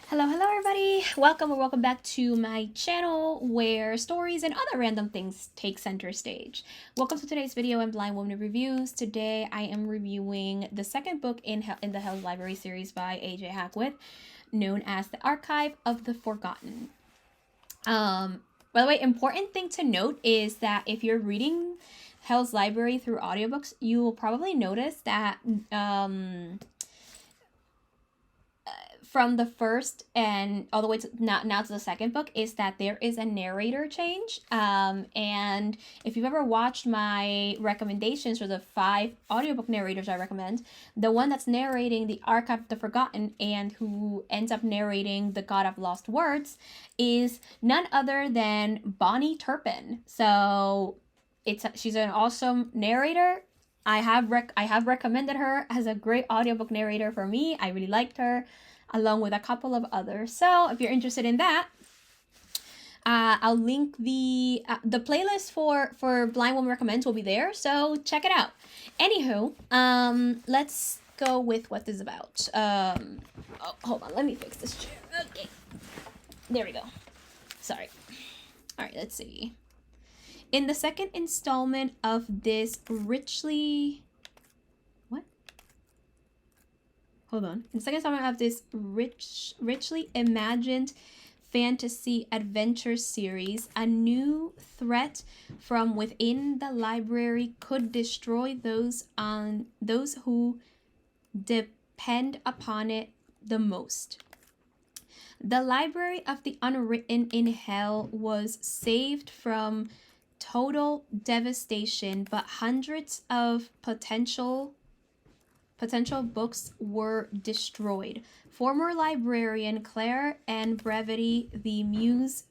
Hello everybody! Welcome or welcome back to my channel where stories and other random things take center stage. Welcome to today's video on Blind Woman Reviews. Today I am reviewing the second book in the sLibrary series by J.Hackwith, known as The Archive of the Forgotten. By the way, important thing to note is that if you're reading sLibrary through audiobooks, you will probably notice that from the first and all the way to now to the second book is that there is a narrator change. And if you've ever watched my recommendations for the 5 audiobook narrators I recommend, the one that's narrating The Archive of the Forgotten and who ends up narrating The God of Lost Words is none other than Bonnie Turpin. So she's an awesome narrator. I have recommended her as a great audiobook narrator for me. I really liked her, along with a couple of others. So if you're interested in that, I'll link the playlist for Blind Woman Recommends will be there. So check it out. Anywho, let's go with what this is about. Oh, hold on, let me fix this chair. Okay, there we go. Sorry. All right, let's see. In the second installment of this richly... Hold on. In the second installment of this richly imagined fantasy adventure series, a new threat from within the library could destroy those who depend upon it the most. The Library of the Unwritten in Hell was saved from total devastation, but hundreds of potential books were destroyed. Former librarian Claire and Brevity, the muse,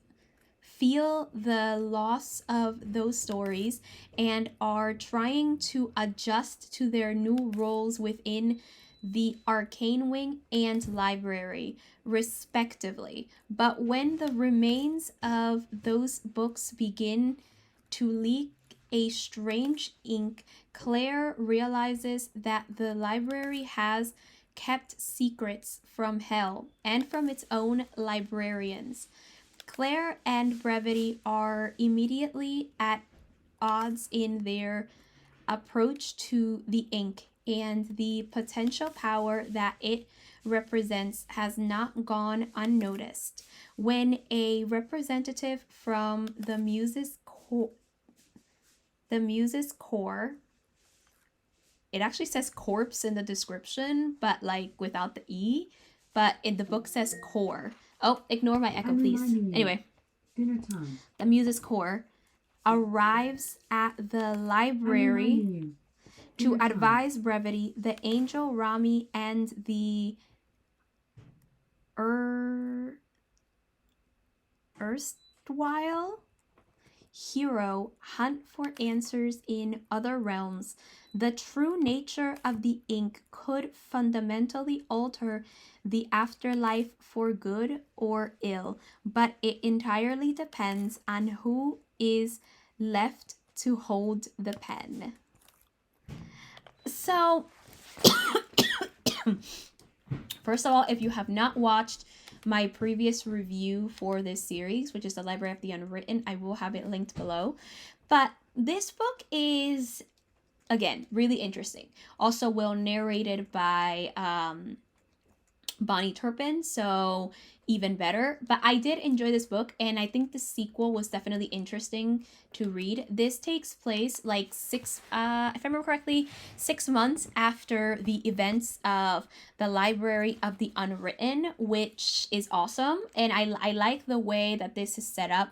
feel the loss of those stories and are trying to adjust to their new roles within the Arcane Wing and Library, respectively. But when the remains of those books begin to leak a strange ink, Claire realizes that the library has kept secrets from hell and from its own librarians. Claire and Brevity are immediately at odds in their approach to the ink, and the potential power that it represents has not gone unnoticed. When a representative from the Muse's core, it actually says corpse in the description, but like without the E, but in the book says core. Oh, ignore my echo, please. Anyway, dinner time. The Muse's core arrives at the library to advise Brevity, the angel Rami, and the erstwhile hero hunt for answers in other realms. The true nature of the ink could fundamentally alter the afterlife for good or ill, but it entirely depends on who is left to hold the pen. So, first of all, if you have not watched my previous review for this series, which is The Library of the Unwritten, I will have it linked below. But this book is, again, really interesting. Also well narrated by Bonnie Turpin, so even better. But I did enjoy this book, and I think the sequel was definitely interesting to read. This takes place like if I remember correctly, 6 months after the events of the Library of the Unwritten, which is awesome. And I like the way that this is set up.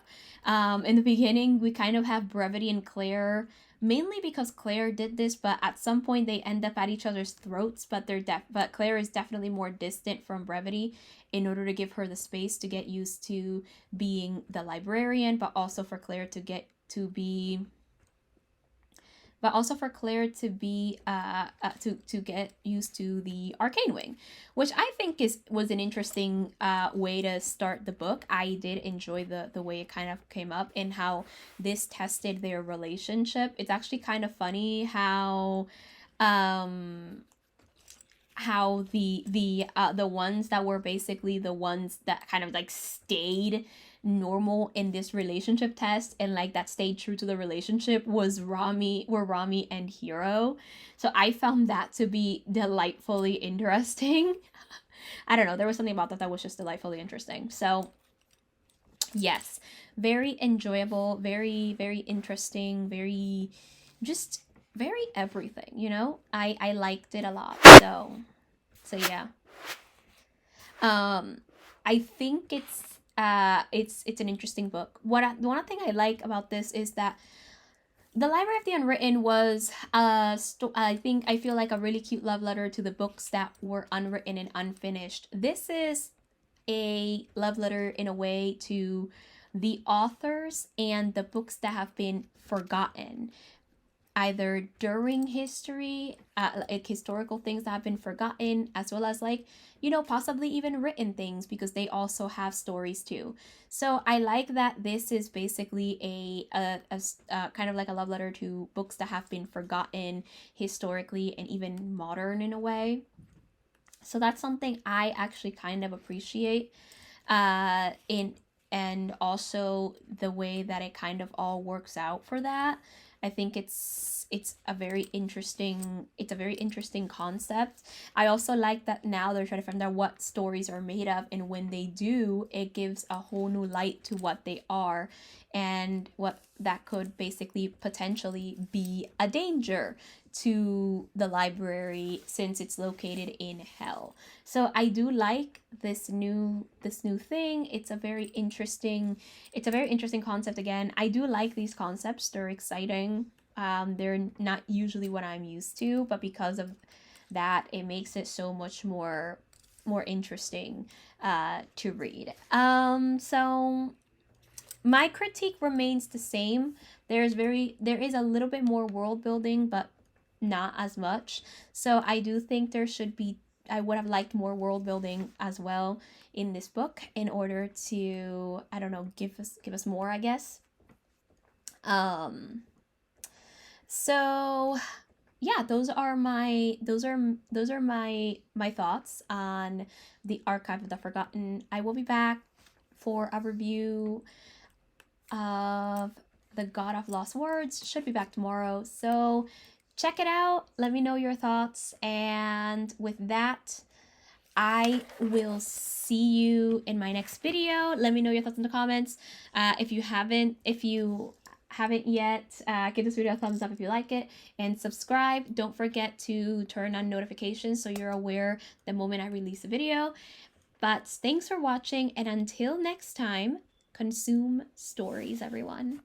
In the beginning, we kind of have Brevity and Claire, mainly because Claire did this, but at some point they end up at each other's throats. But Claire is definitely more distant from Brevity in order to give her the space to get used to being the librarian, but also for Claire to get to be used to the Arcane Wing, which I think was an interesting way to start the book. I did enjoy the way it kind of came up and how this tested their relationship. It's actually kind of funny how how the ones that were basically the ones that kind of like stayed normal in this relationship test and like that stayed true to the relationship were Rami and Hiro. So I found that to be delightfully interesting. I don't know, there was something about that was just delightfully interesting. So yes, very enjoyable, very very interesting, very just very everything, you know. I liked it a lot. So yeah. um I think it's an interesting book. The one thing I like about this is that the Library of the Unwritten was I feel like a really cute love letter to the books that were unwritten and unfinished. This is a love letter in a way to the authors and the books that have been forgotten, either during history, like historical things that have been forgotten, as well as like, you know, possibly even written things, because they also have stories too. So I like that this is basically a kind of like a love letter to books that have been forgotten historically and even modern in a way. So that's something I actually kind of appreciate. In And also the way that it kind of all works out for that. I think it's a very interesting concept. I also like that now they're trying to find out what stories are made of, and when they do, it gives a whole new light to what they are, and what that could basically potentially be a danger to the library since it's located in hell. So I do like this new thing. It's a very interesting concept. Again, I do like these concepts. They're exciting. They're not usually what I'm used to, but because of that, it makes it so much more interesting to read. So my critique remains the same. There is a little bit more world building, but not as much. So I do think I would have liked more world building as well in this book in order to, I don't know, give us more, I guess. Um so yeah, those are my thoughts on the Archive of the Forgotten. I will be back for a review of The God of Lost Words. Should be back tomorrow. So check it out. Let me know your thoughts. And with that, I will see you in my next video. Let me know your thoughts in the comments. If you haven't yet, give this video a thumbs up if you like it, and subscribe. Don't forget to turn on notifications so you're aware the moment I release a video. But thanks for watching, and until next time, consume stories, everyone.